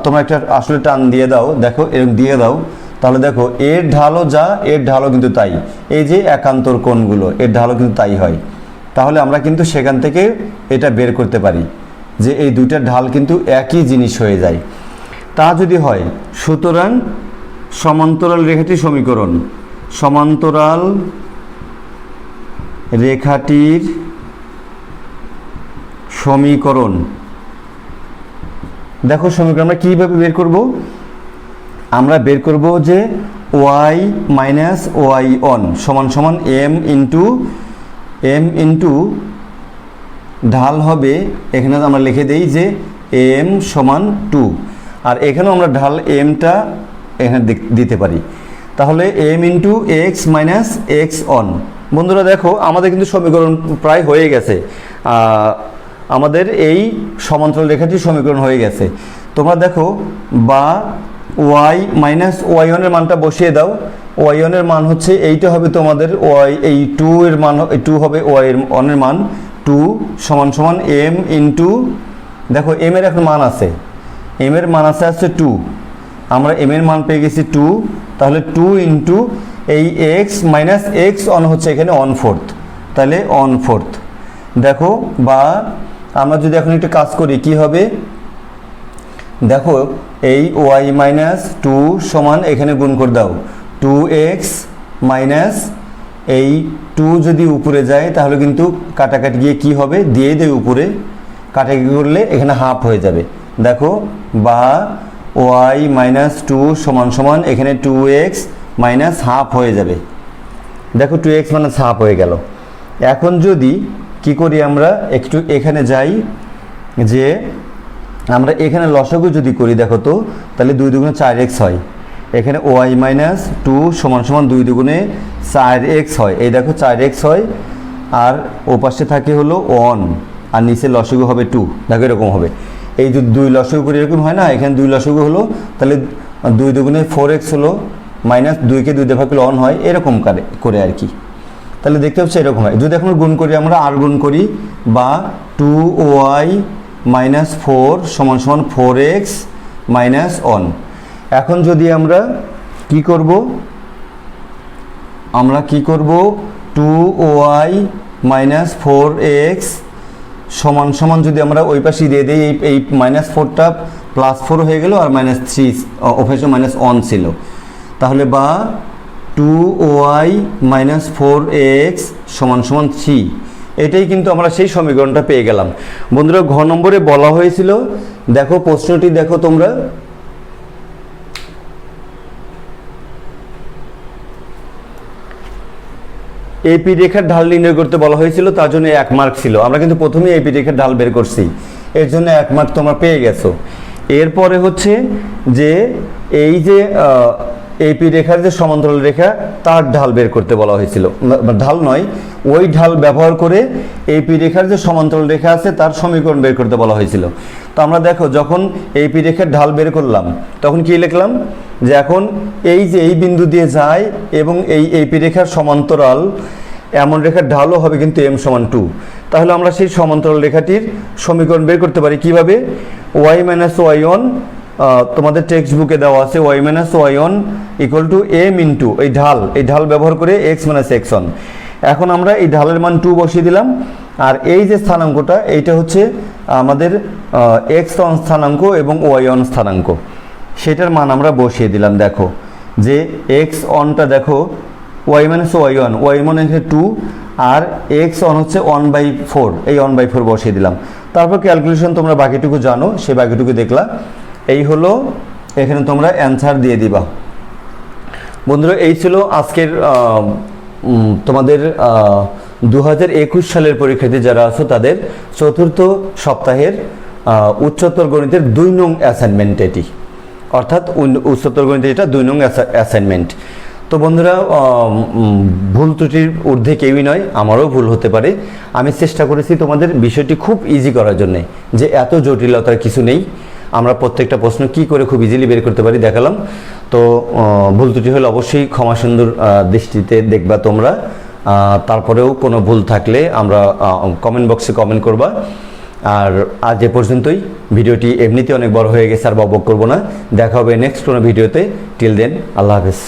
তোমরা একটা আসলে টান দিয়ে দাও, দেখো এরকম দিয়ে দাও, তাহলে দেখো এর ঢালও যা, এর ঢালও কিন্তু তাই, এই যে একান্তর কোণগুলো এর ঢালও কিন্তু তাই হয়। তাহলে আমরা কিন্তু সেখান থেকে এটা বের করতে পারি যে এই দুইটা ঢাল কিন্তু একই জিনিস হয়ে যায়। তা যদি হয়, সুতরাং সমান্তরাল রেখাটির সমীকরণ, সমান্তরাল রেখাটির সমীকরণ, দেখো সমীকরণ আমরা কীভাবে বের করব? আমরা বের করব যে y মাইনাস ওয়াই অন সমান সমান m ইন্টু ঢাল হবে, এখানে আমরা লিখে দেই যে m সমান 2, আর এখানেও আমরা ঢাল mটা এখানে দিতে পারি। তাহলে m into x minus x on. বন্ধুরা দেখো আমাদের কিন্তু সমীকরণ প্রায় হয়ে গেছে, আমাদের এই সমান্তরাল রেখাটির সমীকরণ হয়ে গেছে। তোমরা দেখো বা y মাইনাস ওয়াই অনের মানটা বসিয়ে দাও। ওয়াই অনের মান হচ্ছে এইটা হবে তোমাদের ওয়াই, এই 2 এর মান 2 হবে ওয়াই এর অনের মান 2 সমান সমান m ইন্টু, দেখো m এর এখন মান আছে, m এর মান আছে 2, আমরা m এর মান পেয়ে গেছি 2, তাহলে 2 ইন্টু এই x মাইনাস এক্স অন হচ্ছে এখানে 1/4, তাহলে 1/4। দেখো বা আমরা যদি এখন একটু কাজ করি কি হবে, দেখো এই y মাইনাস 2 সমান এখানে গুণ করে দাও 2x মাইনাস এই 2 যদি উপরে যায় তাহলে কিন্তু কাটাকাটি গিয়ে কি হবে, দিয়ে দেয় উপরে, কাটাকাটি করলে এখানে হাফ হয়ে যাবে। দেখো বা y মাইনাস 2 সমান সমান এখানে 2x মাইনাস হাফ হয়ে যাবে। দেখো 2x মাইনাস হাফ হয়ে গেল। এখন যদি কি করি, আমরা একটু এখানে যাই, যে আমরা এখানে লসাগু যদি করি দেখো তো, তাহলে 2 দুগুণে 4x হয়, এখানে y মাইনাস 2 সমান সমান 2 দুগুণে 4x হয়, এই দেখো 4x হয়, আর ও পাশে থাকে হলো 1 আর নিচে লসাগু হবে 2, দেখো এরকম হবে। এই যে 2 লসাগু করে এরকম হয় না, এখানে 2 লসাগু হলো, তাহলে 2 দুগুণে 4x হলো, মাইনাস 2কে 2 দিয়ে ভাগ করলে 1 হয়, এরকম করে আর কি। তাহলে দেখতে হচ্ছে এরকম হয়। যদি এখন গুণ করি, আমরা আর গুণ করি বা 2y মাইনাস 4 সমান সমান 4x মাইনাস 1। এখন যদি আমরা কি করব, আমরা কি করব 2y মাইনাস 4x সমান সমান যদি আমরা ওই পাশে দিয়ে দিই, এই মাইনাস 4টা প্লাস 4 হয়ে গেল, আর মাইনাস 3 অবশ্যই মাইনাস 1 ছিল, তাহলে বা 2y মাইনাস 4x সমান সমান 3। এটাই কিন্তু আমরা সেই সমীকরণটা পেয়ে গেলাম। বন্ধুরা ঘ নম্বরে বলা হয়েছিল, দেখো প্রশ্নটি দেখো তোমরা, এপি রেখার ঢাল নির্ণয় করতে বলা হয়েছিল, তার জন্য 1 মার্ক ছিল। আমরা কিন্তু প্রথমেই এপি রেখার ঢাল বের করছি, এর জন্য 1 মার্ক তোমরা পেয়ে গেছো। এরপরে হচ্ছে যে এই যে এপি রেখার যে সমান্তরাল রেখা তার ঢাল বের করতে বলা হয়েছিল, ঢাল নয়, ওই ঢাল ব্যবহার করে এপি রেখার যে সমান্তরাল রেখা আছে তার সমীকরণ বের করতে বলা হয়েছিল। তো আমরা দেখো যখন এপি রেখার ঢাল বের করলাম তখন কি লিখলাম, যে এখন এই যে এই বিন্দু দিয়ে যায় এবং এই এপি রেখার সমান্তরাল এমন রেখার ঢালও হবে কিন্তু m সমান 2। তাহলে আমরা সেই সমান্তরাল রেখাটির সমীকরণ বের করতে পারি কিভাবে, y মাইনাস ওয়াই অন, তোমাদের টেক্সট বুকে দেওয়া আছে y minus y one equal to m into এই ঢাল ব্যবহার করে x মাইনাস এক্স অন। এখন আমরা এই ঢালের মান 2 বসিয়ে দিলাম, আর এই যে স্থানাঙ্কটা এইটা হচ্ছে আমাদের এক্স অন স্থানাঙ্ক এবং ওয়াই অন স্থানাঙ্ক, সেটার মান আমরা বসিয়ে দিলাম। দেখো যে এক্স অনটা দেখো y minus y one, y মান এখানে 2 আর এক্স অন হচ্ছে 1/4, এই 1/4 বসিয়ে দিলাম। তারপর ক্যালকুলেশন তোমরা বাকিটুকু জানো, সে বাকিটুকু দেখলা, এই হলো এখানে তোমরা অ্যান্সার দিয়ে দিবা। বন্ধুরা এই ছিল আজকের তোমাদের 2021 সালের পরীক্ষার্থী যারা আছো তাদের চতুর্থ সপ্তাহের উচ্চতর গণিতের 2 নং অ্যাসাইনমেন্ট এটি, অর্থাৎ উচ্চতর গণিতের এটা 2 নং অ্যাসাইনমেন্ট। তো বন্ধুরা ভুল ত্রুটির ঊর্ধ্বে কেউই নয়, আমারও ভুল হতে পারে। আমি চেষ্টা করেছি তোমাদের বিষয়টি খুব ইজি করার জন্য, যে এত জটিলতার কিছু নেই, আমরা প্রত্যেকটা প্রশ্ন কি করে খুব ইজিলি বের করতে পারি দেখালাম। তো ভুল ত্রুটি হলে অবশ্যই ক্ষমা সুন্দর দৃষ্টিতে দেখবা তোমরা। তারপরেও কোনো ভুল থাকলে আমরা কমেন্ট বক্সে কমেন্ট করবা। আর আজ এ পর্যন্তই, ভিডিওটি এমনিতে অনেক বড় হয়ে গেছে, আর বকবক করবো না। দেখা হবে নেক্সট কোনো ভিডিওতে। টিল দেন, আল্লাহ হাফেজ।